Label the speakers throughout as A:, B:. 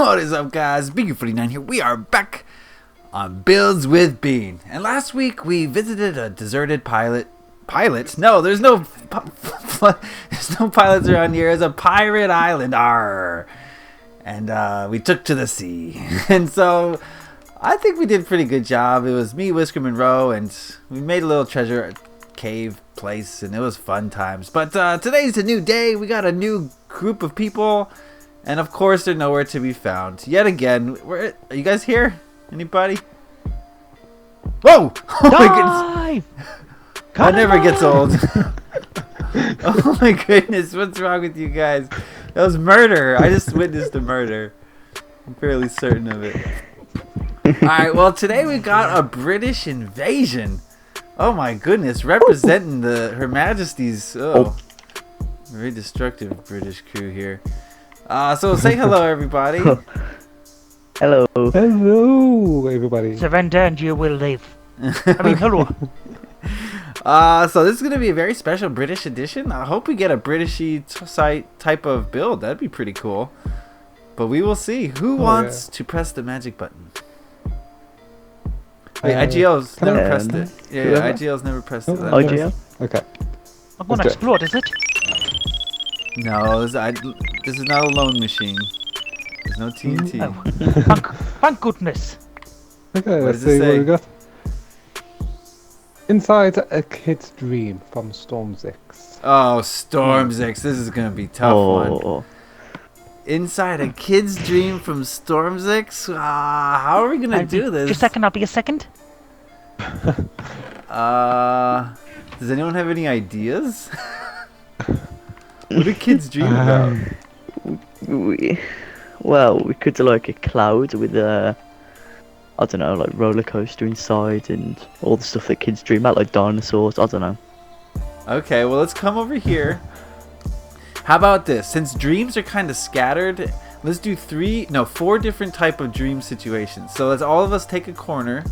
A: What is up, guys? Beancrew49 here. We are back on Builds with Bean. And last week we visited a deserted pilot. Pilots? No, there's no pilots around here. It's a pirate island. Arr. And we took to the sea. And so I think we did a pretty good job. It was me, Whisker Monroe, and we made a little treasure cave place, and it was fun times. But today's a new day. We got a new group of people. And of course, they're nowhere to be found. Yet again, are you guys here? Anybody? Whoa! Oh my goodness! That never gets old. Oh my goodness, what's wrong with you guys? That was murder. I just witnessed a murder. I'm fairly certain of it. Alright, well today we got a British invasion. Oh my goodness, representing Her Majesty's very destructive British crew here. So say hello, everybody.
B: Hello.
C: Hello, everybody.
D: Surrender and you will live. I mean, hello.
A: So this is going to be a very special British edition. I hope we get a Britishy type of build. That'd be pretty cool. But we will see. Who wants to press the magic button? Wait, IGL's never pressed it. Yeah, IGL's never pressed it.
B: IGL?
C: Okay.
D: I'm going to explode, is it?
A: No, this is not a lone machine. There's no TNT.
D: Oh. Thank goodness.
C: Okay,
A: What
C: let's
A: does it
C: see what
A: say?
C: we got. Inside a Kid's Dream from Stormzix.
A: Oh, Stormzix. This is going to be a tough one. Inside a Kid's Dream from Stormzix? How are we going to do this?
D: Just a second, I'll be a second.
A: Does anyone have any ideas? What do kids dream about?
B: We could do like a cloud with I don't know, like roller coaster inside and all the stuff that kids dream about, like dinosaurs. I don't know.
A: Okay, well let's come over here. How about this? Since dreams are kind of scattered, let's do 4 different type of dream situations. So let's all of us take a corner,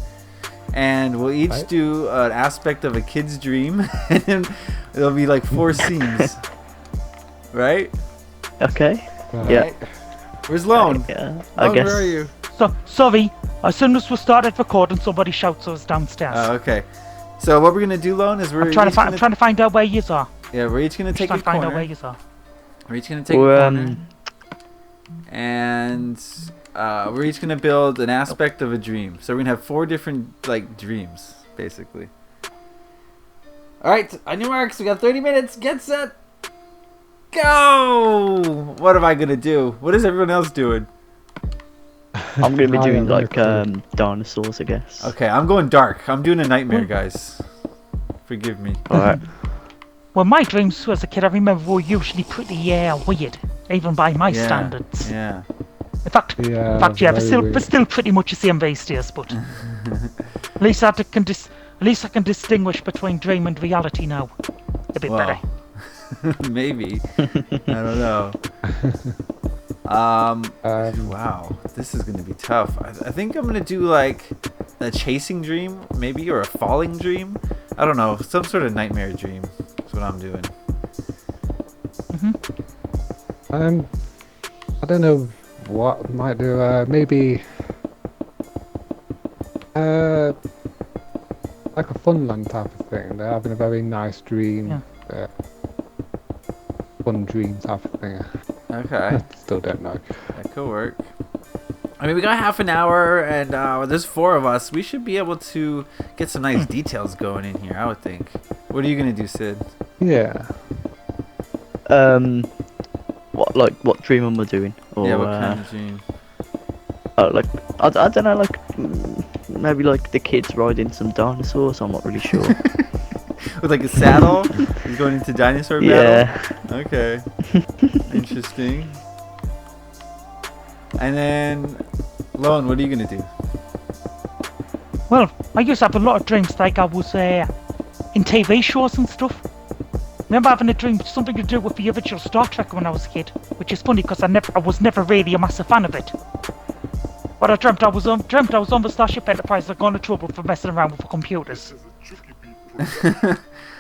A: and we'll each do an aspect of a kid's dream, and then it'll be like 4 scenes. Right?
B: Okay. Yeah.
A: Right. Where's Lone?
B: Yeah.
A: Lone,
B: I guess.
A: where are you?
D: So, sorry, as soon as we started recording, somebody shouts us downstairs.
A: Oh, okay. So what we're gonna do, Lone, is
D: I'm trying to find out where you are.
A: Yeah, we're each gonna take a
D: Trying to find out
A: corner.
D: where you are.
A: We're each gonna take a corner, and we're each gonna build an aspect of a dream. So we're gonna have 4 different dreams, basically. All right, on your marks. We got 30 minutes. Get set. Go! What am I gonna do? What is everyone else doing?
B: I'm gonna be doing like dinosaurs, I guess.
A: Okay, I'm going dark. I'm doing a nightmare, guys. Forgive me.
B: Alright.
D: Well, my dreams as a kid, I remember, were usually pretty weird, even by my standards.
A: Yeah.
D: In fact, yeah, they're still pretty much the same these days, but at least I can distinguish between dream and reality now. A bit better.
A: Maybe. I don't know. Wow, this is gonna be tough. I think I'm gonna do like a chasing dream, maybe, or a falling dream. I don't know, some sort of nightmare dream. That's what I'm doing.
C: I don't know what I might do. Maybe like a Funland type of thing. They're having a very nice dream.
D: Yeah.
C: Fun dream type of thing.
A: Okay.
C: I still don't know.
A: That could work. I mean, we got half an hour, and there's 4 of us. We should be able to get some nice details going in here, I would think. What are you gonna do, Sid?
C: Yeah.
B: What dream am I doing? Or,
A: Yeah, what kind of dream?
B: I don't know, maybe like the kids riding some dinosaurs. I'm not really sure.
A: With like a saddle? He's going into dinosaur battle?
B: Yeah.
A: Okay. Interesting. And then, Lone, what are you gonna do?
D: Well, I used to have a lot of dreams like I was in TV shows and stuff. Remember having a dream something to do with the original Star Trek when I was a kid, which is funny because I was never really a massive fan of it. But I dreamt I was on the Starship Enterprise and gone to trouble for messing around with the computers.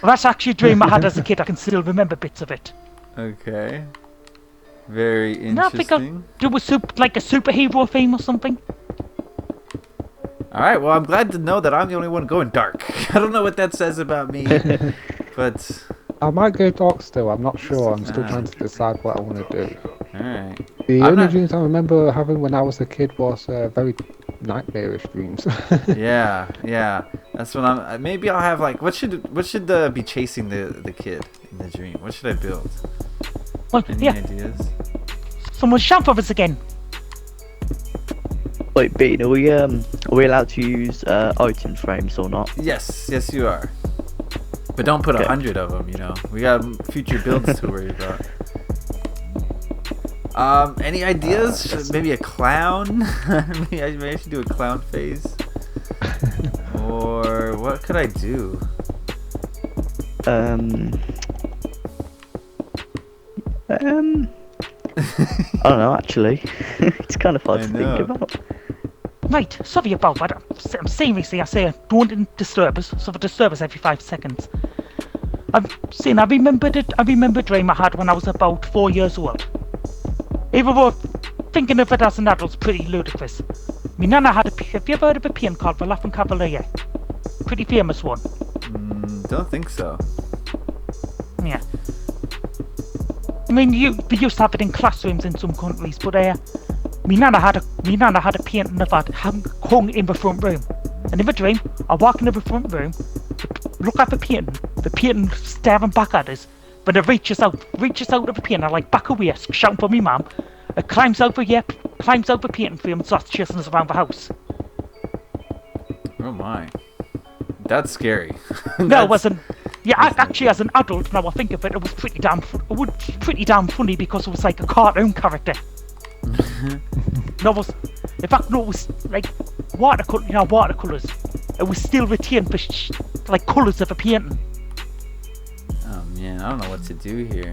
D: Well, that's actually a dream I had as a kid. I can still remember bits of it.
A: Okay. Very
D: No, I think I'll
A: interesting.
D: do like a superhero theme or something.
A: All right. Well, I'm glad to know that I'm the only one going dark. I don't know what that says about me, but
C: I might go dark still. I'm not sure. I'm still trying to decide what I want to do.
A: all right.
C: The
A: I'm
C: only
A: not-
C: dreams I remember having when I was a kid was very nightmarish dreams.
A: Yeah, yeah. That's what I'm. Maybe I'll have like what should be chasing the kid in the dream? What should I build?
D: Well,
A: Any
D: yeah,
A: ideas?
D: someone shout for us again.
B: Wait, Bean, are we allowed to use item frames or not?
A: Yes, yes, you are. But don't put
B: Okay.
A: 100 of them. You know, we got future builds to worry about. Any ideas? Maybe a clown? maybe I should do a clown phase. Or what could I do?
B: I don't know, actually. It's kind of hard
A: I
B: to
A: know.
B: think about.
D: Right, sorry about that. I'm seriously, I say don't disturb us, so disturb us every 5 seconds. I remember a dream I had when I was about 4 years old. Even though thinking of it as an adult's pretty ludicrous. My nana had have you ever heard of a painting called the Laughing Cavalier? Pretty famous one.
A: Don't think so.
D: Yeah. I mean, we used to have it in classrooms in some countries, but my nana had a painting of that hung in the front room. And in the dream, I walk into the front room, look at the painting staring back at us. But it reaches out of the painting, I like back away, shouting for me mum. It climbs out the painting frame and starts chasing us around the house.
A: Oh my. That's scary.
D: No, it wasn't. Yeah, actually, as an adult, now I think of it, it was pretty damn funny because it was like a cartoon character. No, it was like watercolors. It was still retained the like colours of a painting.
A: Oh man, I don't know what to do here.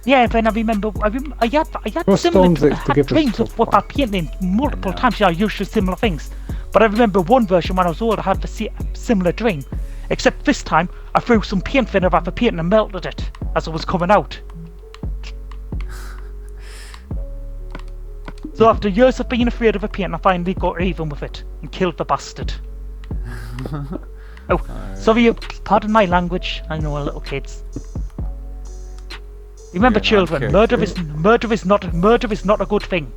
D: Yeah, then I remember I had
C: What
D: similar
C: stones it to give us
D: dreams of
C: stuff
D: what
C: on?
D: that painting multiple
A: I know.
D: times. Yeah, usually similar things. But I remember one version when I was older, I had the similar dream, except this time I threw some paint thinner at the painting and melted it as it was coming out. So after years of being afraid of a painting, I finally got even with it and killed the bastard. Oh, sorry, pardon my language. I know a little kids. Remember,
A: You're an
D: children,
A: odd
D: murder is not a good thing.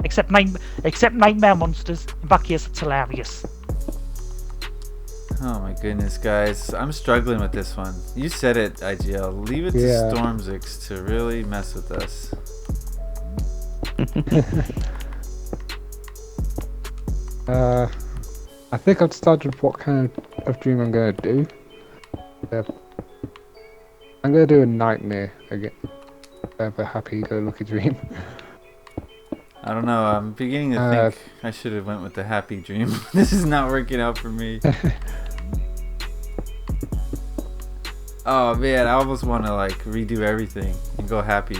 D: Except nightmare monsters. In that case, it's hilarious.
A: Oh my goodness, guys. I'm struggling with this one. You said it, IGL. Leave it
C: Yeah.
A: to Stormzix to really mess with us.
C: I think I've decided what kind of dream I'm going to do. I'm going to do a nightmare again. Have a happy-go-lucky dream.
A: I don't know. I'm beginning to think I should have went with the happy dream. This is not working out for me. Oh man, I almost want to like redo everything and go happy.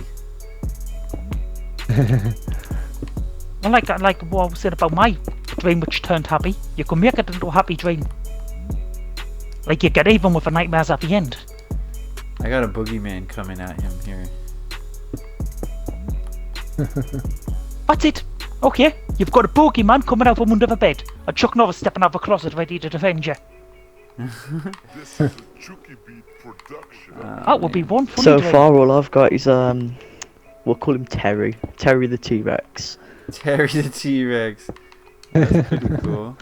D: Well, like what I was saying about my dream, which turned happy. You can make it into a happy dream. Like you get even with the nightmares at the end.
A: I got a boogeyman coming at him here.
D: That's it. Okay, you've got a bogeyman coming out from under the bed, and Chuck Norris stepping out of the closet ready to defend you.
E: This is a Chuki beat production.
D: That would be one funny
B: So
D: dream.
B: far, all I've got is we'll call him Terry. Terry the T-Rex.
A: Terry the T-Rex. That's pretty cool.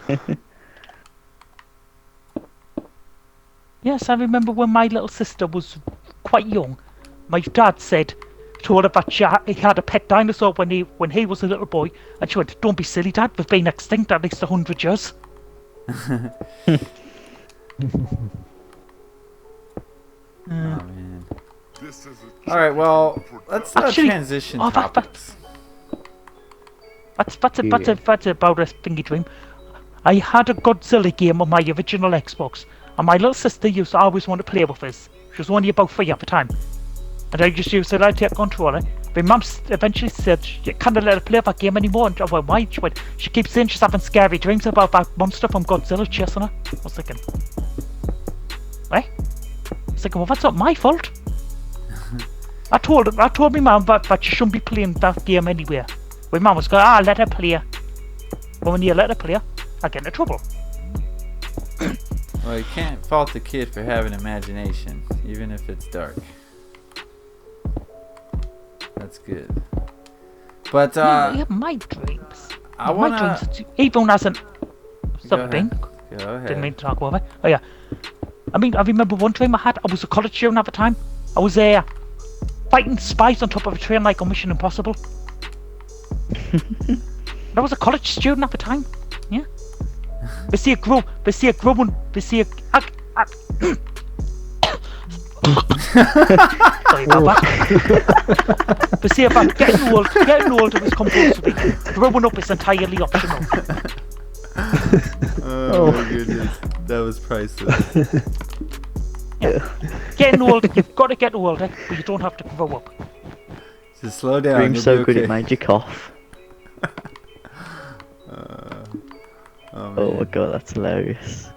D: Yes, I remember when my little sister was quite young. My dad told her that he had a pet dinosaur when he was a little boy, and she went, "Don't be silly, Dad. They've been extinct at least 100 years."
A: Oh man.
E: This is a
A: All right, well,
E: Chuki
A: let's
D: Actually-
A: transition
D: oh, that-
A: topics.
D: That's about a thingy dream. I had a Godzilla game on my original Xbox, and my little sister used to always want to play with us. She was only about 3 at the time, and I just used to like take controller. My mum eventually said you can't let her play that game anymore. And I went, why? She went, she keeps saying she's having scary dreams about that monster from Godzilla chasing her. I was thinking, what? It's like, well, that's not my fault. I told my mum that she shouldn't be playing that game anywhere. My mum was going, let her play. But when you let her play, I get into trouble.
A: Well, you can't fault the kid for having imagination, even if it's dark. That's good. But
D: yeah, my dreams.
A: I
D: My
A: wanna.
D: dreams, even as an
A: Go
D: something.
A: ahead. Go ahead.
D: Didn't mean to talk over it. Oh yeah. I mean, I remember one dream I had. I was a college student at the time. I was fighting spies on top of a train like on Mission Impossible. I was a college student at the time. Yeah. Sorry about that. But see about getting older is compulsory. Growing up is entirely optional.
A: Oh my goodness, that was priceless.
D: Yeah. Getting older, you've got to get older, but you don't have to grow up.
A: Just slow down.
B: Dream's
A: you'll
B: so
A: be
B: good
A: okay.
B: it made you cough. Oh my god, that's hilarious.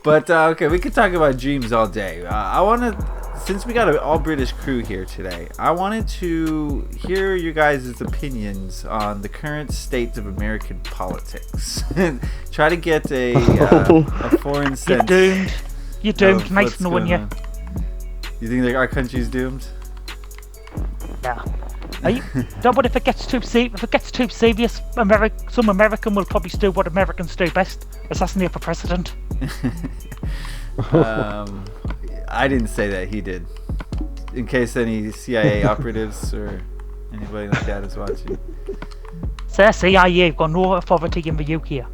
A: But okay, we could talk about dreams all day. I want to, since we got an all British crew here today, I wanted to hear you guys' opinions on the current state of American politics. Try to get a foreign sense.
D: You're doomed. You're doomed.
A: of
D: Nice
A: what's
D: knowing
A: going
D: you.
A: on. You think that our country's doomed?
D: Yeah. No, but if it gets too serious, some American will probably do what Americans do best: assassinate the president.
A: I didn't say that, he did. In case any CIA operatives or anybody like that is watching.
D: So CIA have got no authority in the UK.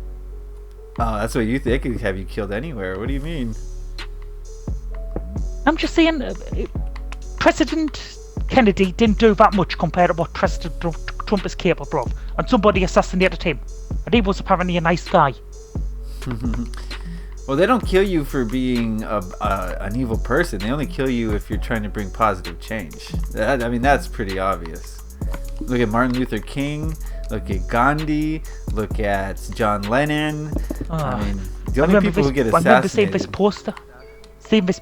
A: Oh, that's what you think? They could have you killed anywhere. What do you mean?
D: I'm just saying, President Kennedy didn't do that much compared to what President Trump is capable of, and somebody assassinated him, and he was apparently a nice guy.
A: Well, they don't kill you for being an evil person. They only kill you if you're trying to bring positive change. I mean, that's pretty obvious. Look at Martin Luther King. Look at Gandhi. Look at John Lennon. I mean, the only people who get assassinated.
D: I remember seeing this poster, seeing this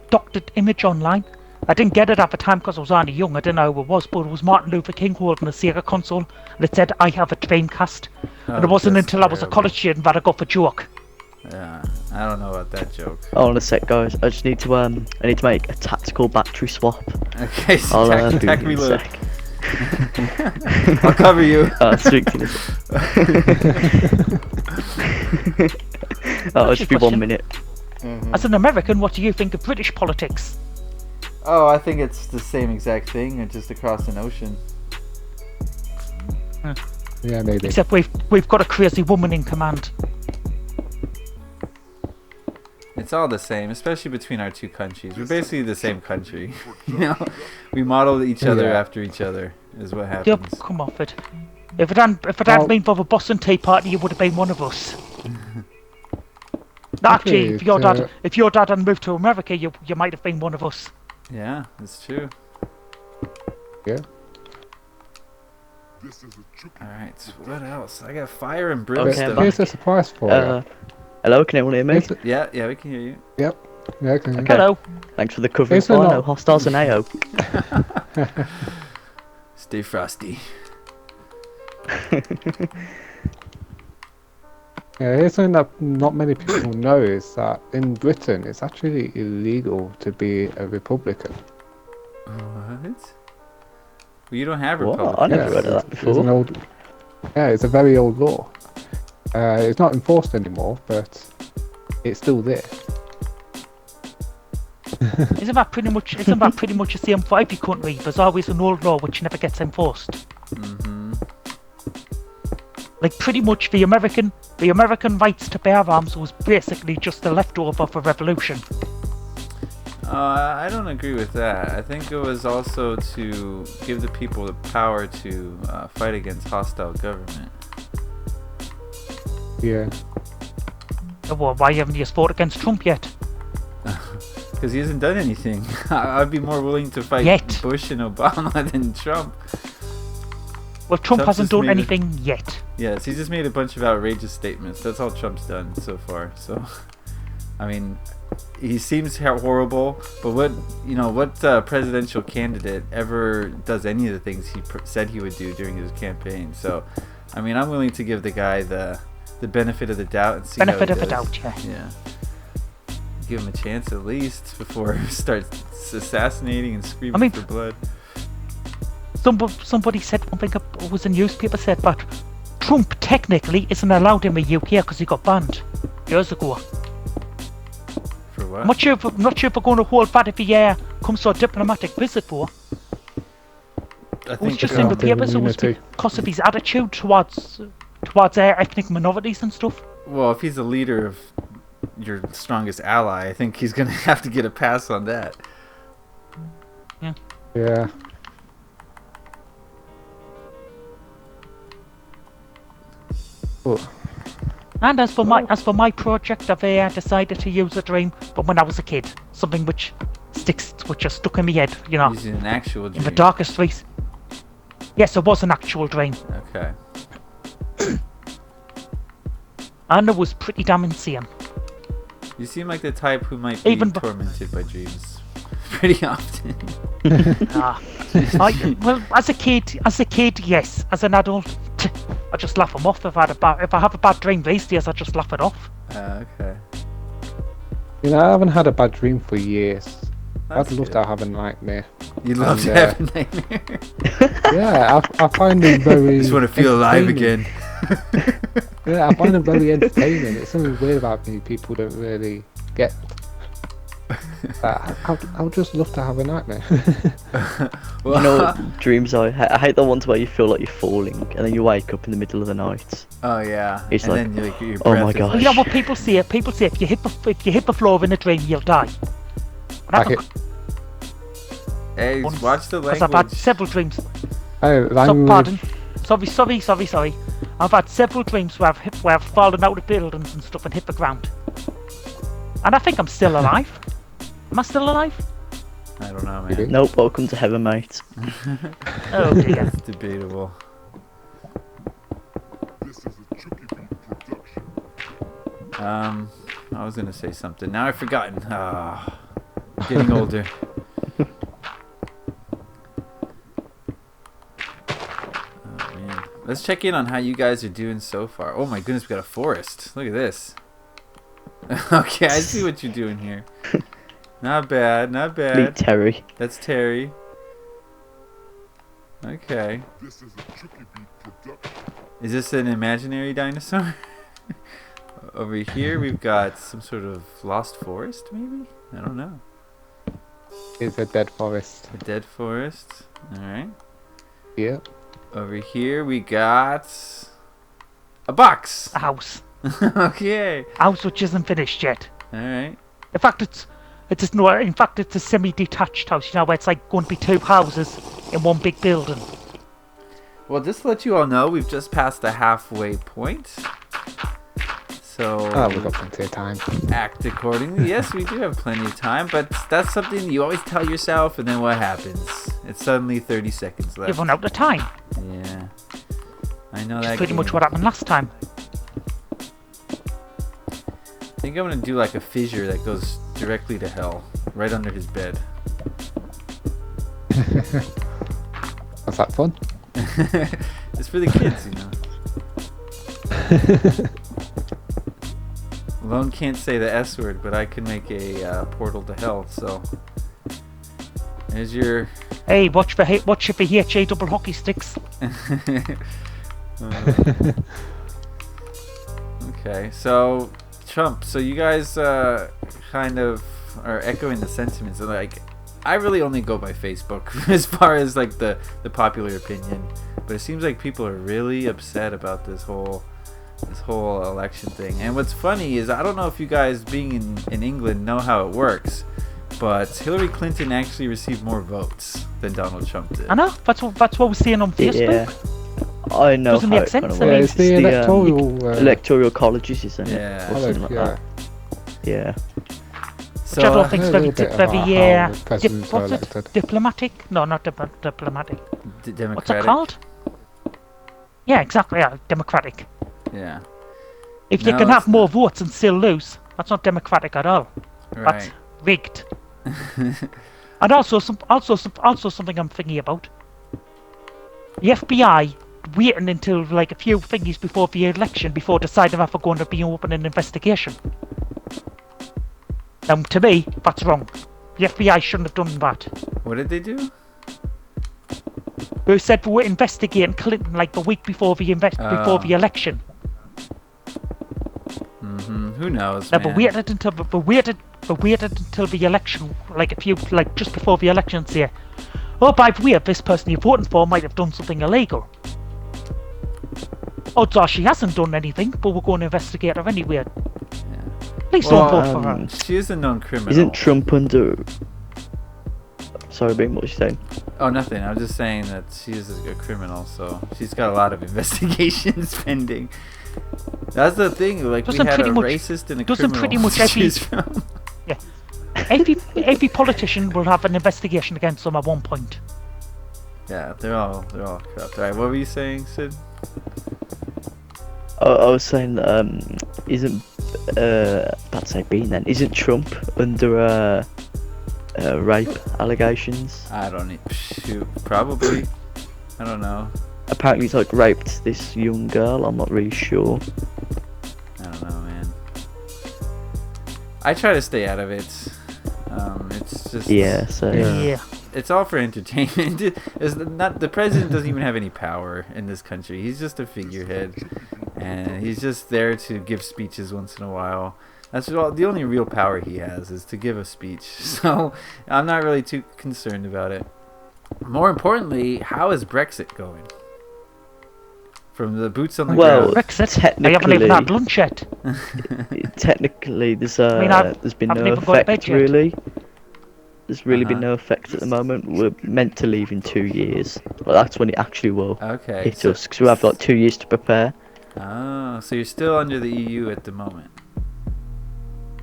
D: doctored image online. I didn't get it at the time because I was only young. I didn't know who it was, but it was Martin Luther King holding a Sega console, and it said, "I have a Dreamcast." And it wasn't until I was a college student that I got the joke.
A: Yeah, I don't know about that joke.
B: Hold on a sec, guys. I just need to make a tactical battery swap.
A: Okay, so
B: I'll
A: tack
B: be in a
A: reload.
B: sec.
A: I'll cover you.
B: Sweet. It'll just be 1 minute.
D: As an American, what do you think of British politics?
A: Oh, I think it's the same exact thing, just across an ocean.
C: Yeah, maybe.
D: Except we've got a crazy woman in command.
A: It's all the same, especially between our two countries. We're basically the same country. You know, we model each other
C: Yeah.
A: after each other. Is what
D: Yep,
A: happens.
D: come off it. If it hadn't been for the Boston Tea Party, you would have been one of us. Actually, if your dad hadn't moved to America, you might have been one of us.
A: Yeah, it's true.
C: Yeah.
E: This is a Chuki.
A: All right, what else? I got fire and
B: Okay,
A: brimstone.
B: I'm
C: Here's a surprise for you.
B: Hello, can anyone hear me?
C: Here's a-
A: Yeah, we can hear you.
C: Yep. Yeah, okay.
B: Okay.
D: Hello.
B: Thanks for the cover.
C: Here's a
B: Oh
C: not-
B: no, hostiles and AO.
A: Stay frosty.
C: Yeah, here's something that not many people know is that in Britain it's actually illegal to be a Republican.
A: What? Well, you don't have
B: What?
A: Republicans.
B: I never heard of that
C: It's an
B: before.
C: old. Yeah, it's a very old law. It's not enforced anymore, but it's still there.
D: Isn't that pretty much the same for every country? There's always an old law which never gets enforced.
A: Mm-hmm.
D: Like pretty much the American rights to bear arms was basically just the leftover of a revolution.
A: I don't agree with that. I think it was also to give the people the power to fight against hostile government.
C: Yeah.
D: Well, why haven't you fought against Trump yet?
A: Because he hasn't done anything. I'd be more willing to fight
D: Yet.
A: Bush and Obama than Trump.
D: Well, Trump
A: Trump's
D: hasn't
A: just
D: done
A: made
D: anything yet.
A: Yes, he just made a bunch of outrageous statements. That's all Trump's done so far. So I mean, he seems horrible, but what presidential candidate ever does any of the things he said he would do during his campaign? So, I mean, I'm willing to give the guy the benefit of the doubt and see
D: Benefit
A: how he
D: of the
A: does.
D: doubt, yeah.
A: Yeah. Give him a chance at least before he starts assassinating and screaming
D: I mean,
A: for blood.
D: Somebody said one thing, it was a newspaper said, but Trump technically isn't allowed in the UK because he got banned years ago.
A: For what?
D: I'm not sure if we're going to hold back if he comes to a diplomatic visit, though.
A: I
D: It was
A: think
D: just
C: Yeah,
D: in the papers, it was
C: immunity.
D: because of his attitude towards ethnic minorities and stuff.
A: well, if he's the leader of your strongest ally, I think he's gonna have to get a pass on that.
C: Yeah. Oh,
D: And as for my project, I've decided to use a dream, but when I was a kid, something which just stuck in my head,
A: Using an actual
D: in
A: dream.
D: the darkest place. Yes, it was an actual dream,
A: Okay.
D: and it was pretty damn insane.
A: You seem like the type who might be
D: Even
A: tormented by dreams pretty often.
D: Well, as a kid, yes. As an adult, I just laugh them off. If I have a bad dream these days, I just laugh it off.
A: Okay.
C: I haven't had a bad dream for years.
A: That's
C: I'd love
A: good.
C: to have a nightmare.
A: You'd love to
C: And,
A: have a nightmare.
C: Yeah, I find them very.
A: Just want to feel alive
C: entertaining.
A: again.
C: Yeah, I find them very entertaining. It's something weird about me people don't really get. I would just love to have a nightmare.
A: Well,
B: You know what dreams I hate the ones where you feel like you're falling and then you wake up in the middle of the night.
A: oh yeah.
B: It's
A: and
B: like,
A: then your
B: oh
A: breath
B: my
A: is
B: gosh.
D: You know what people say? People say if you hit the floor in a dream, you'll die.
C: Like it.
A: Hey,
D: Once,
A: watch the
D: Because I've had
A: language.
D: several dreams.
C: Oh,
D: Pardon. Sorry. I've had several dreams where I've fallen out of buildings and stuff and hit the ground. And I think I'm still alive. Am I still alive?
A: I don't know,
C: You do?
A: man.
B: Nope, welcome to heaven, mate.
D: Oh dear.
A: It's debatable.
E: This is a Chuki Beat production.
A: I was gonna say something. Now I've forgotten. Getting older. Oh man. Let's check in on how you guys are doing so far. Oh my goodness, we got a forest. Look at this. Okay, I see what you're doing here. Not bad, not
B: Meet
A: bad.
B: Terry.
A: That's Terry. Okay.
E: This is a Chuki Beat production.
A: Is this an imaginary dinosaur? Over here we've got some sort of lost forest, maybe? I don't know.
C: It's a dead forest.
A: A dead forest. Alright.
C: Yeah.
A: Over here we got a box.
D: A house.
A: Okay.
D: A house which isn't finished yet.
A: Alright.
D: In fact, it's a semi-detached house. Where it's like going to be two houses in one big building.
A: Well, just to let you all know, we've just passed the halfway point. So
C: Oh, we've got plenty of time.
A: act accordingly. Yes, we do have plenty of time, but that's something you always tell yourself, and then what happens? It's suddenly 30 seconds left.
D: You've run out of time.
A: Yeah. I know
D: Which
A: that
D: is pretty
A: game.
D: much what happened last time.
A: I think I'm gonna do like a fissure that goes directly to hell, right under his bed.
C: Was that fun?
A: It's for the kids, you know. Lone can't say the S word, but I can make a portal to hell. So there's your.
D: Hey, watch for HA double hockey sticks.
A: Okay, so Trump. So you guys kind of are echoing the sentiments. Like, I really only go by Facebook as far as like the popular opinion, but it seems like people are really upset about this whole election thing. And what's funny is, I don't know if you guys being in England know how it works, but Hillary Clinton actually received more votes than Donald Trump did.
D: I know. That's what we're seeing on Facebook.
B: Yeah. I know
D: Doesn't
B: how
D: make
B: it
D: sense,
B: kinda
D: I
C: Yeah,
D: mean,
B: works.
C: it's the electoral.
B: Electoral colleges, isn't it?
A: Yeah.
B: Or something like
C: yeah.
B: that. Yeah.
D: Which I don't
A: So
D: think is
C: a
D: very,
C: little bit
D: very
C: about
D: yeah.
C: how the presidents are
D: What's it?
C: elected.
D: Diplomatic? No, not diplomatic. What's it
A: Democratic.
D: called? Yeah, exactly. Yeah, democratic.
A: Yeah.
D: If you
A: No,
D: can
A: it's
D: have more
A: not.
D: votes and still lose, That's not democratic at all. That's
A: Right.
D: rigged. And also something I'm thinking about. The FBI waiting until like a few thingies before the election before deciding if they're going to be open an investigation. To me, that's wrong. The FBI shouldn't have done that.
A: What did they do?
D: They said we were investigating Clinton like the week before the before the election.
A: Who knows,
D: Now,
A: man?
D: but waited until the election, just before the election, say, oh, by the way, this person you're voting for might have done something illegal. Odds are she hasn't done anything, but we're going to investigate her anyway. Please don't vote for her.
A: She is a known criminal.
B: Isn't Trump under... Sorry, Bing, what was you saying?
A: Oh, nothing. I was just saying that she is a criminal, so she's got a lot of investigations pending. That's the thing. Like, we had a racist and a criminal
D: pretty much
A: to choose from.
D: Yeah. Every politician will have an investigation against them at one point.
A: Yeah, they're all corrupt. All right, what were you saying, Sid?
B: I was saying that isn't about to say Bean then. Isn't Trump under rape allegations?
A: I don't need. Shoot, probably. I don't know.
B: Apparently he's like raped this young girl. I'm not really sure.
A: I don't know, man. I try to stay out of it. It's just
D: Yeah.
A: It's all for entertainment. It's not the president doesn't even have any power in this country. He's just a figurehead, and he's just there to give speeches once in a while. That's the only real power he has is to give a speech. So I'm not really too concerned about it. More importantly, how is Brexit going? From the boots on the ground.
D: Brexit? I haven't even had lunch yet.
B: Technically, there's been
D: haven't
B: no
D: even got to bed
B: effect
D: yet.
B: really. There's really been no effect at the moment. We're meant to leave in 2 years. Well, that's when it actually will hit us, because we have like 2 years to prepare.
A: Oh, so you're still under the EU at the moment.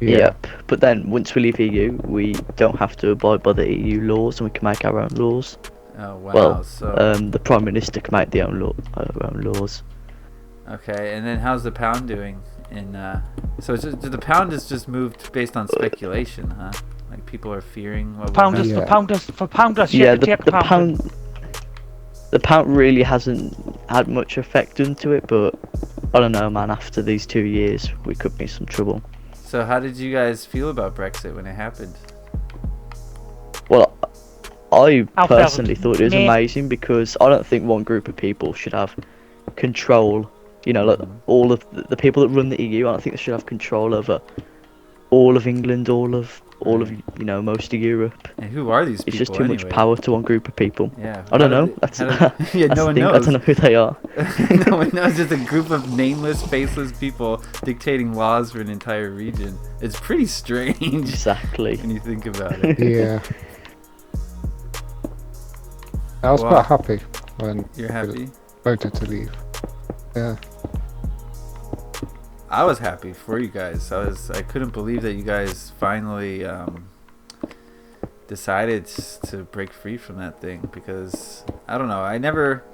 C: Yeah.
B: Yep. But then once we leave EU, we don't have to abide by the EU laws, and we can make our own laws.
A: Oh wow.
B: Well,
A: so
B: the Prime Minister can make our own laws.
A: okay, and then how's the pound doing? So the pound is just moved based on speculation, huh? Like people are fearing what will happen.
B: The pound really hasn't had much effect done to it, but I don't know, man. After these 2 years, we could be in some trouble.
A: So how did you guys feel about Brexit when it happened?
B: Well, I personally thought it was amazing, because I don't think one group of people should have control. You know, like all of the people that run the EU, I don't think they should have control over all of England, all of most of Europe.
A: And who are these people?
B: It's just too much power to one group of people.
A: Yeah.
B: I don't know.
A: Yeah, no one knows.
B: I don't know who they are.
A: No one knows. Just a group of nameless, faceless people dictating laws for an entire region. It's pretty strange.
B: Exactly.
A: When you think about it.
C: Yeah. I was quite happy when
A: you're happy.
C: Voted to leave. Yeah.
A: I was happy for you guys. I couldn't believe that you guys finally decided to break free from that thing, because I don't know, I never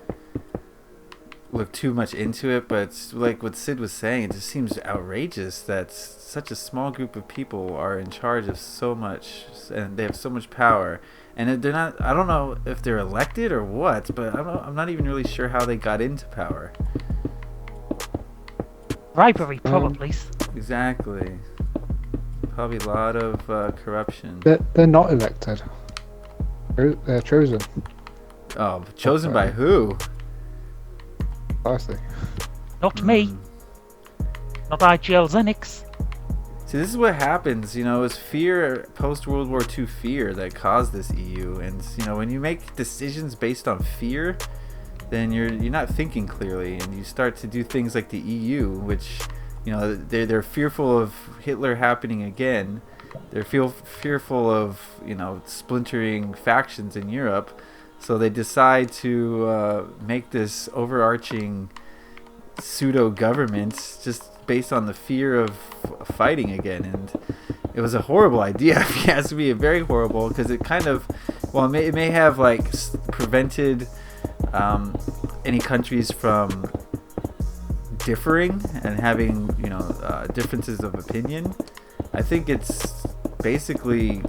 A: looked too much into it, but like what Sid was saying, it just seems outrageous that such a small group of people are in charge of so much, and they have so much power, and they're not, I don't know if they're elected or what, but I'm not even really sure how they got into power.
D: Bribery, probably.
A: Exactly. Probably a lot of corruption.
C: They're not elected. They're chosen.
A: Oh, chosen by who?
C: Bassy.
D: Not me. Not IGL Xenix.
A: See, this is what happens. You know, it was fear, post-World War II fear that caused this EU. And, you know, when you make decisions based on fear, then you're not thinking clearly, and you start to do things like the EU, which, you know, they're fearful of Hitler happening again. They're fearful of, you know, splintering factions in Europe, so they decide to make this overarching pseudo government just based on the fear of fighting again. And it was a horrible idea, if you ask me. Very horrible, because it kind of, well, it may have like prevented any countries from differing and having, you know, differences of opinion, I think it's basically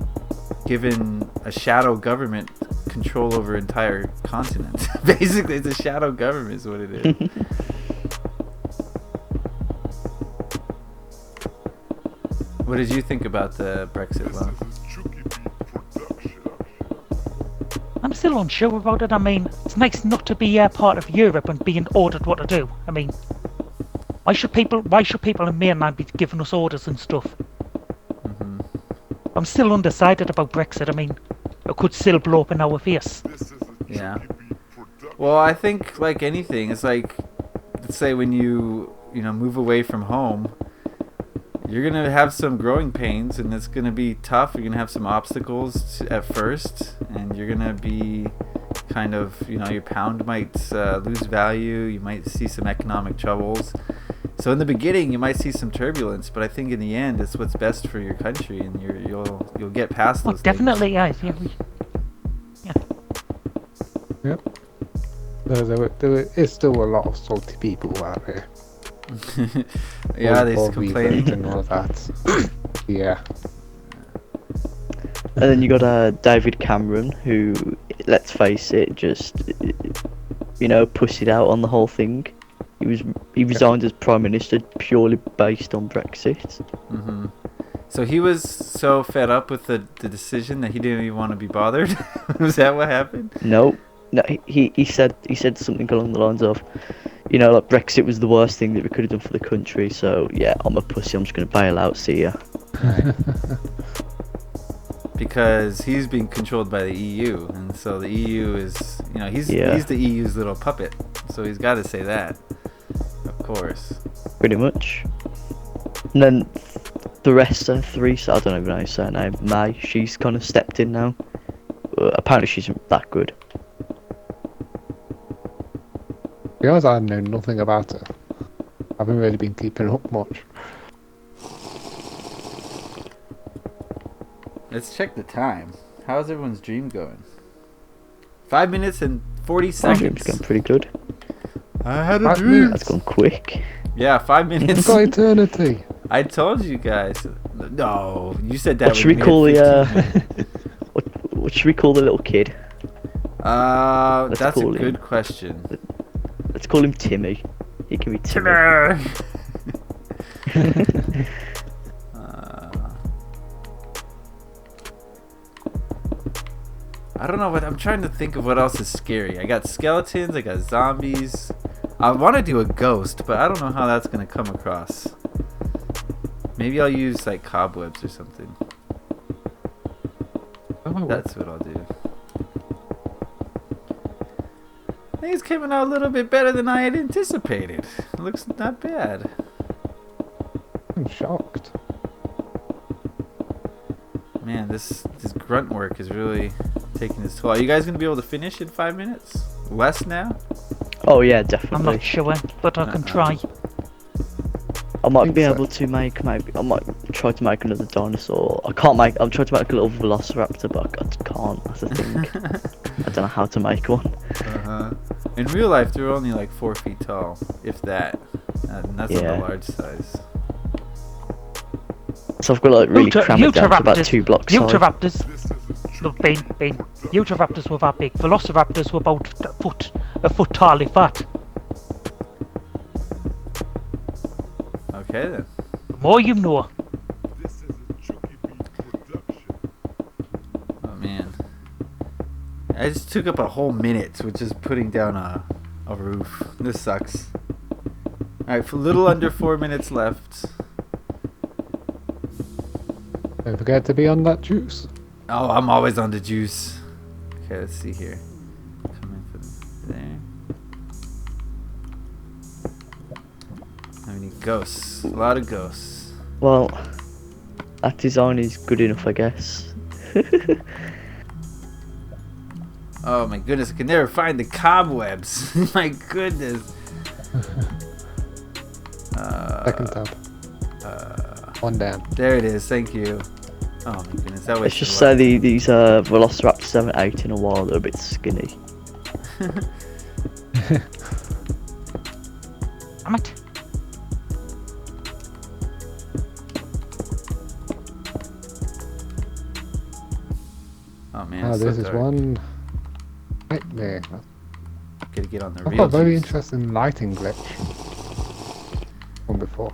A: given a shadow government control over entire continent. Basically, it's a shadow government is what it is. What did you think about the Brexit law?
D: I'm still unsure about it. I mean, it's nice not to be part of Europe and being ordered what to do. I mean, why should people in mainland be giving us orders and stuff?
A: Mm-hmm.
D: I'm still undecided about Brexit. I mean, it could still blow up in our face.
A: Yeah. Well, I think like anything, it's like, let's say when you move away from home, you're gonna have some growing pains, and it's gonna be tough. You're gonna have some obstacles at first, and you're gonna be kind of, your pound might lose value. You might see some economic troubles. So in the beginning, you might see some turbulence, but I think in the end, it's what's best for your country, and you'll get past those.
D: Definitely,
A: things.
D: Yeah.
C: Yep. There is still a lot of salty people out here.
A: Yeah, they
C: Or
A: complain
C: and all that. Yeah.
B: And then you got David Cameron, who, let's face it, just pussied out on the whole thing. He resigned as Prime Minister purely based on Brexit.
A: Mm-hmm. So he was so fed up with the decision that he didn't even want to be bothered. Was that what happened?
B: No, he said something along the lines of, like Brexit was the worst thing that we could have done for the country. So yeah, I'm a pussy. I'm just gonna bail out. See ya.
A: Right. Because he's being controlled by the EU, and so the EU is, he's the EU's little puppet. So he's got to say that, of course.
B: Pretty much. And then the rest are Theresa. I don't even know her name. May. She's kind of stepped in now. Apparently she's that good.
C: Because I know nothing about her. I haven't really been keeping up much.
A: Let's check the time. How's everyone's dream going? 5 minutes and 40 seconds.
B: My dream's going pretty good.
A: I had a
C: 5
A: dream.
C: minutes.
B: That's gone quick.
A: Yeah, 5 minutes.
C: It's got eternity.
A: I told you guys. No, you said that.
B: What should we call the what should we call the little kid?
A: That's a
B: call
A: good
B: him.
A: question.
B: Let's call him Timmy. He can be Timmy.
A: I don't know what I'm trying to think of. What else is scary? I got skeletons. I got zombies. I want to do a ghost, but I don't know how that's gonna come across. Maybe I'll use like cobwebs or something. That's what I'll do. I think it's coming out a little bit better than I had anticipated. It looks not bad.
C: I'm shocked.
A: Man, this grunt work is really taking its toll. Are you guys gonna be able to finish in 5 minutes? Less now?
B: Oh yeah, definitely.
D: I'm not sure, but I can try.
B: I might be able to make, I might try to make another dinosaur. I can't make, I'm trying to make a little velociraptor, but I can't, that's the thing. I don't know how to make one.
A: Uh-huh. In real life, they're only like 4 feet tall, if that. And that's on the large size.
B: So I've got to like really cram it down to about 2 blocks high.
D: Ultraraptors, look, Ben, Ultraraptors were that big. Velociraptors were about a foot tall, if that.
A: Okay then.
D: The more you know.
A: Oh man. I just took up a whole minute with just putting down a roof. This sucks. Alright, for a little under 4 minutes left.
C: Don't forget to be on that juice.
A: Oh, I'm always on the juice. Okay, let's see here. Come in from there. How many ghosts? A lot of ghosts.
B: Well, that design is good enough, I guess.
A: Oh my goodness, I can never find the cobwebs. My goodness.
C: Second tab. One down.
A: There it is, thank you. Oh my goodness, that was.
B: Let's just say these Velociraptors haven't ate in a while, they're a bit skinny.
D: Damn it.
A: Oh man,
C: Oh,
A: it's
C: this
A: so
C: is
A: dark.
C: one nightmare.
A: Gotta get on the
C: I've
A: real
C: got a very
A: juice.
C: interesting lighting glitch from before.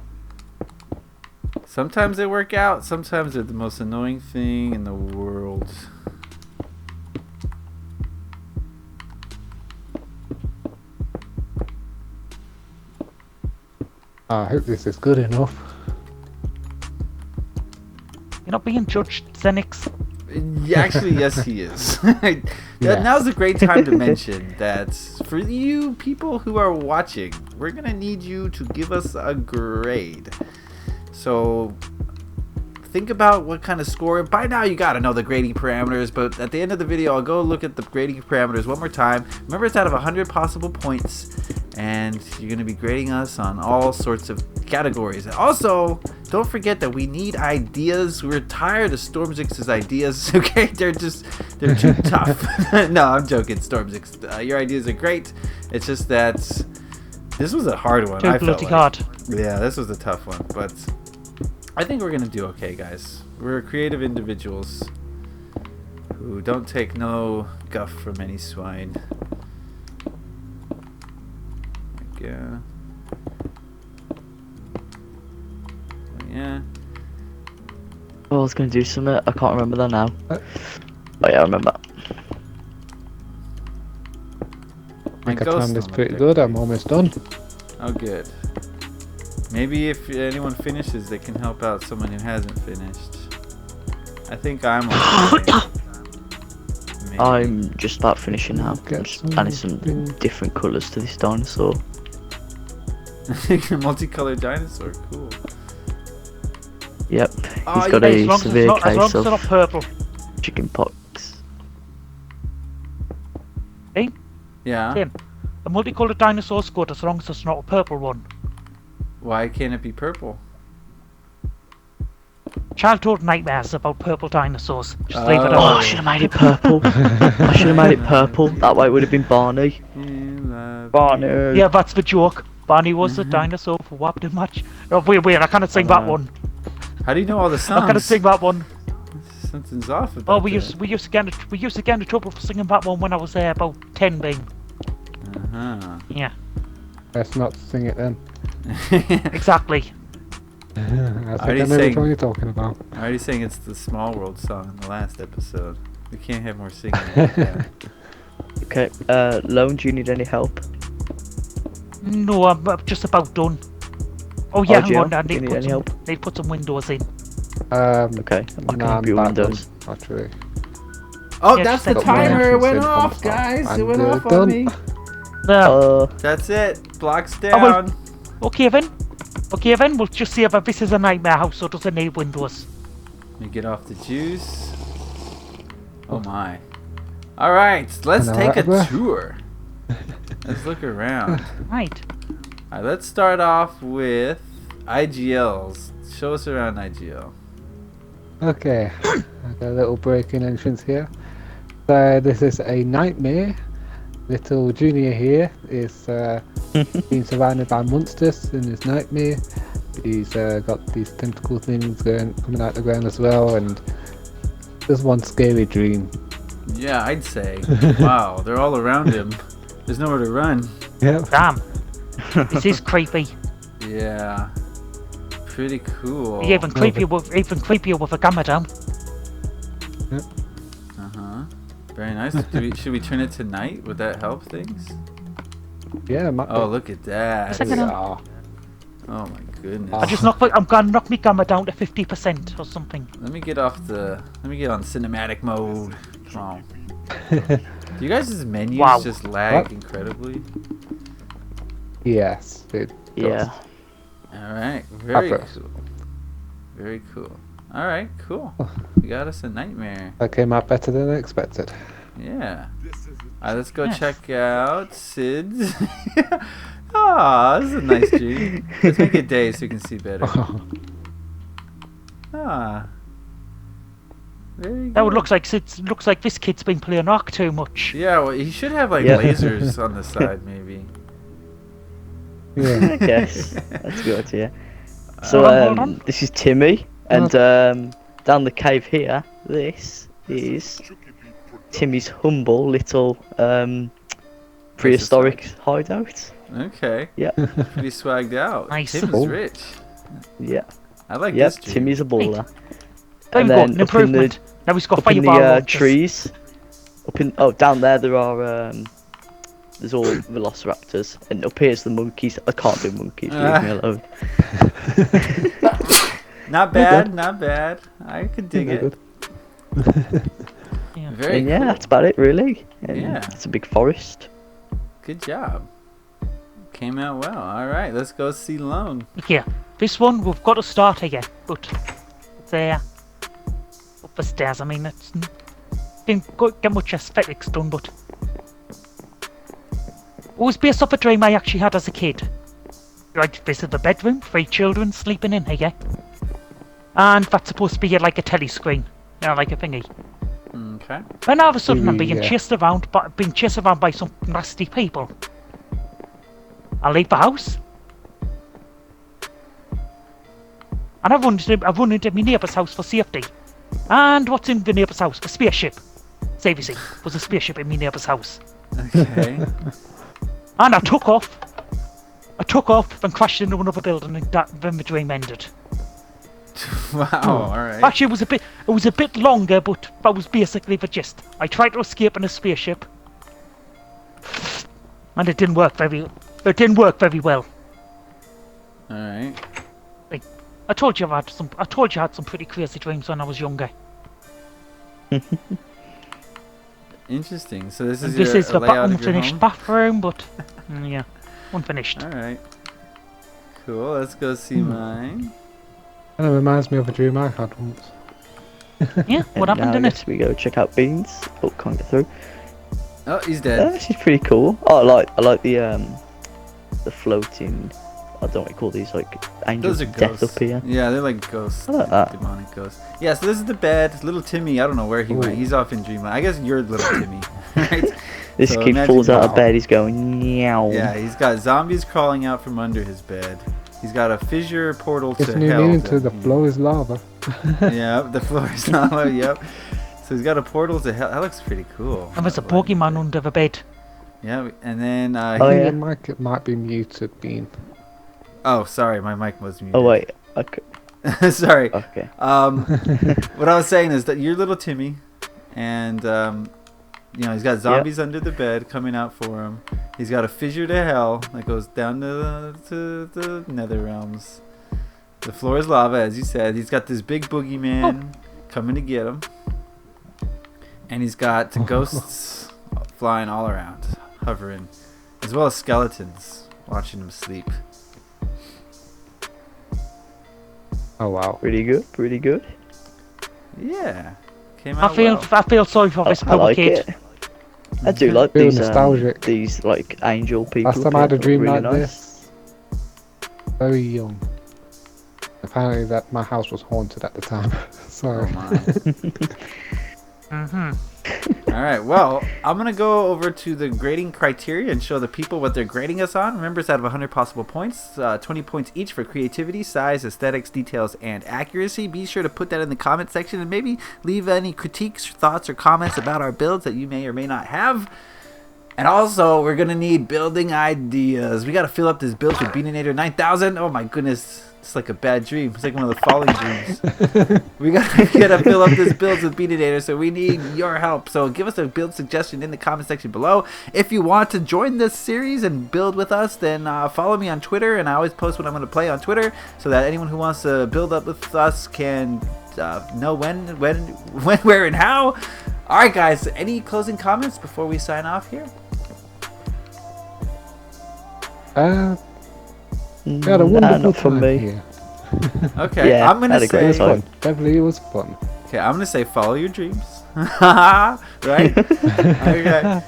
A: Sometimes they work out, sometimes they're the most annoying thing in the world.
C: I hope this is good enough.
D: You're not being judged, Xenix.
A: Yeah, actually, yes, he is.
C: Yeah.
A: Now's a great time to mention that for you people who are watching, we're gonna need you to give us a grade. So think about what kind of score. By now you gotta know the grading parameters, but at the end of the video I'll go look at the grading parameters one more time. Remember, it's out of 100 possible points, and you're gonna be grading us on all sorts of categories. And also, don't forget that we need ideas. We're tired of Stormzix's ideas. Okay, they're too tough. No, I'm joking, Stormzix. Your ideas are great. It's just that this was a hard one.
D: Too
A: I felt
D: bloody
A: like.
D: hard.
A: Yeah, this was a tough one, but I think we're gonna do okay, guys. We're creative individuals who don't take no guff from any swine. Yeah. Yeah.
B: Oh, I was going to do something. I can't remember that now.
C: Uh,
B: Oh yeah, I remember.
C: I think I timed this pretty good. I'm almost done.
A: Oh, good. Maybe if anyone finishes, they can help out someone who hasn't finished. I think I'm okay. Maybe.
B: I'm just about finishing now.
C: Get
B: I'm just adding some
C: something.
B: different colours to this dinosaur.
A: Multicolored dinosaur, cool.
B: Yep,
A: Oh,
B: he's got
D: Hey,
B: a
D: as long as
B: severe
D: it's not, as long
B: case
D: as it's not
B: of
D: purple.
B: chicken pox.
D: Hey,
A: Yeah.
D: Tim, a multicolored dinosaur's good as long as it's not a purple one.
A: Why can't it be purple?
D: Childhood nightmares about purple dinosaurs. Just leave it
B: Oh,
D: alone.
B: I should have made it purple. I should have made it purple. That way it would have been Barney. Barney.
D: Yeah, that's the joke. Barney was a dinosaur for Wapton match. Oh, wait, I can't sing that one.
A: How do you know all the songs?
D: I can't sing that one.
A: Something's off about
D: Oh, we
A: that.
D: used to get into trouble for singing that one when I was about 10 being.
A: Uh-huh.
D: Yeah,
C: Let's not sing it then.
D: exactly.
C: I
A: Are
C: think
A: you
C: I know which
A: saying-
C: one you're talking about.
A: I'm already saying it's the Small World song in the last episode. We can't have more singing like that.
B: Okay, Lone, do you need any help?
D: No, I'm just about done. Oh yeah, hang
B: Gio,
D: on, I
B: do you
D: need
B: need any help?
D: to put some windows in.
B: Okay, I can help you with Windows.
C: Actually.
A: Oh,
D: Yeah,
A: that's
D: just
A: the
D: take one
A: timer. It
C: entrance
A: went
C: in from
A: off,
C: the top.
A: guys. It
C: And
A: went off on
C: done.
A: me.
D: There.
A: That's it. Blocks
D: Oh, well.
A: down.
D: Okay then, we'll just see if this is a nightmare house or does it need windows.
A: Let me get off the juice. Oh my. Alright, let's
C: An
A: take a
C: hour.
A: tour. Let's look around.
D: Right.
A: Alright, let's start off with IGLs. Show us around IGL.
C: Okay, I got a little break-in entrance here. So this is a nightmare. Little Junior here is being surrounded by monsters in his nightmare. He's got these tentacle things coming out the ground as well, and just one scary dream.
A: Yeah, I'd say. Wow, they're all around him. There's nowhere to run.
C: Yep.
D: Damn. This is creepy.
A: Yeah. Pretty cool.
D: Even creepier with a camera down.
A: Uh-huh. Very nice. Should we turn it to night? Would that help things?
C: Yeah, might
A: Oh,
C: be.
A: look at that.
D: Second
C: Yeah.
D: hand.
A: Oh my goodness.
D: I'm gonna knock my camera down to 50% or something.
A: Let me get on cinematic mode. Come on. Do you guys' menus
D: Wow.
A: just lag
C: What?
A: incredibly?
C: Yes, it does.
B: Yeah.
A: Alright, very
C: Upper.
A: cool. Very cool. Alright, cool. You got us a nightmare.
C: That came out better than expected.
A: Yeah.
E: This is a
A: Alright, let's go
D: Yes.
A: check out Sid's. Ah, this is a nice dream. Let's make it day so you can see better. Ah. Very good.
D: Now it looks like this kid's been playing Ark too much.
A: Yeah, well, he should have like
B: Yeah.
A: lasers on the side, maybe.
C: Yeah.
B: I guess. That's good, yeah. So,
D: Hold on.
B: this is Timmy, and down the cave here, this is
E: Chuki beat
B: Timmy's humble little prehistoric hideout.
A: Okay.
B: Yeah.
A: Pretty swagged out.
D: Nice.
A: Tim is rich.
B: Yeah.
A: I like
B: Yep.
A: this dream.
B: Timmy's a baller.
D: There we go, an improvement. Now he's got
B: up in
D: fireball
B: the
D: launchers.
B: trees. Down there are there's all velociraptors, and up here's the monkeys. I can't do monkeys. Leave me alone.
A: Not bad, not bad. I could dig it.
D: Yeah.
A: Very
B: And yeah,
A: cool.
B: that's about it really. And
A: Yeah.
B: It's a big forest.
A: Good job. Came out well. All right, let's go see Lone.
D: Yeah, this one we've got to start again, but there, up the stairs. I mean, it's didn't get much aesthetics done, but it was based off a dream I actually had as a kid. Right, this is the bedroom, 3 children sleeping in here, and that's supposed to be like a telly screen, you know, like a thingy.
A: Okay.
D: Then all of a sudden, I'm being
C: Yeah.
D: chased around, by some nasty people. I leave the house, and I run into my neighbour's house for safety. And what's in the neighbour's house? A spaceship. Seriously, was a spaceship in my neighbour's house.
A: Okay.
D: And I took off, and crashed into another building, and then the dream ended.
A: Wow. All right.
D: Actually, it was a bit longer, but that was basically the gist. I tried to escape in a spaceship, and it didn't work very well.
A: All right.
D: I told you I had some pretty crazy dreams when I was younger.
A: Interesting. So this
D: And
A: is
D: this
A: your
D: is the
A: layout of your
D: unfinished
A: home?
D: bathroom, but yeah, unfinished.
A: All right. Cool. Let's go see
D: Hmm.
A: mine.
C: And it reminds me of a dream I had once.
D: Yeah, what
B: And
D: happened
B: now
D: in
B: I
D: it?
B: guess we go check out Beans. Oh, can't get through.
A: Oh, he's dead.
B: This is pretty cool. Oh, I like the floating. I don't know what you call these, like angels
A: Those are
B: of death
A: ghosts.
B: up here.
A: Yeah, they're like ghosts.
B: I like that.
A: Demonic ghosts. Yeah, so this is the bed. Little Timmy, I don't know where he went.
C: Ooh.
A: He's off in dreamland. I guess you're little Timmy, right?
B: This
A: So
B: kid
A: imagine
B: falls out of
A: wow.
B: bed. He's going meow.
A: Yeah, he's got zombies crawling out from under his bed. He's got a fissure portal
C: It's
A: to
C: new
A: hell.
C: meaning to the floor is lava.
A: Yeah, the floor is lava. Yep. So he's got a portal to hell. That looks pretty cool.
D: And there's a bogeyman under the bed.
A: Yeah, and then
C: I
B: Oh,
C: think
B: yeah.
C: your mic might be muted, Bean.
A: oh, sorry, my mic was muted.
B: Oh wait.
A: Sorry.
B: Okay.
A: What I was saying is that you're little Timmy, and you know he's got zombies under the bed coming out for him. He's got a fissure to hell that goes down to the nether realms. The floor is lava, as you said. He's got this big boogeyman coming to get him, and he's got ghosts flying all around, hovering, as well as skeletons watching him sleep.
C: Oh wow.
B: Pretty good. Pretty good.
A: Yeah, came out
D: I feel sorry for this
B: I
D: poor
B: like
D: kid.
B: it. I do like
C: Feel
B: these
C: nostalgic.
B: these like angel people.
C: Last time I had a
B: up here,
C: dream
B: really
C: like
B: nice.
C: this, very young. Apparently that my house was haunted at the time.
A: Oh
C: Sorry.
A: my.
D: Mm-hmm.
A: All right, well, I'm going to go over to the grading criteria and show the people what they're grading us on. Remember, it's out of 100 possible points, 20 points each for creativity, size, aesthetics, details, and accuracy. Be sure to put that in the comment section and maybe leave any critiques, thoughts, or comments about our builds that you may or may not have. And also, we're going to need building ideas. We got to fill up this build with Beanonator 9000. Oh my goodness. It's like a bad dream. It's like one of the falling dreams. we gotta fill up this build with Beanonator, so we need your help. So give us a build suggestion in the comment section below. If you want to join this series and build with us, then follow me on Twitter, and I always post what I'm going to play on Twitter, so that anyone who wants to build up with us can know when, where, and how. All right, guys. Any closing comments before we sign off here?
C: We had a wonderful
B: not from
C: time
B: me.
C: here.
A: Okay,
B: Yeah,
A: I'm gonna
B: had a
A: say.
B: great time.
C: Definitely it was fun.
A: Okay, I'm gonna say follow your dreams. Right? Okay.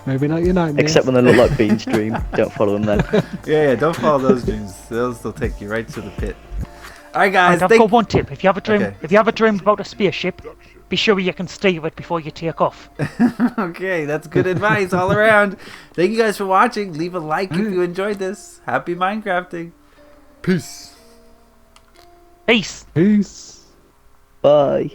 C: Maybe not your nightmares.
B: Except when they look like Bean's dream. Don't follow them then.
A: Yeah, don't follow those dreams. Those will take you right to the pit. All right, guys.
D: I've got one tip. If you have a dream,
A: Okay.
D: if you have a dream about a spaceship, be sure you can steer it before you take off.
A: Okay, that's good advice all around. Thank you guys for watching. Leave a like if you enjoyed this. Happy Minecrafting. Peace.
D: Peace.
C: Peace.
B: Bye.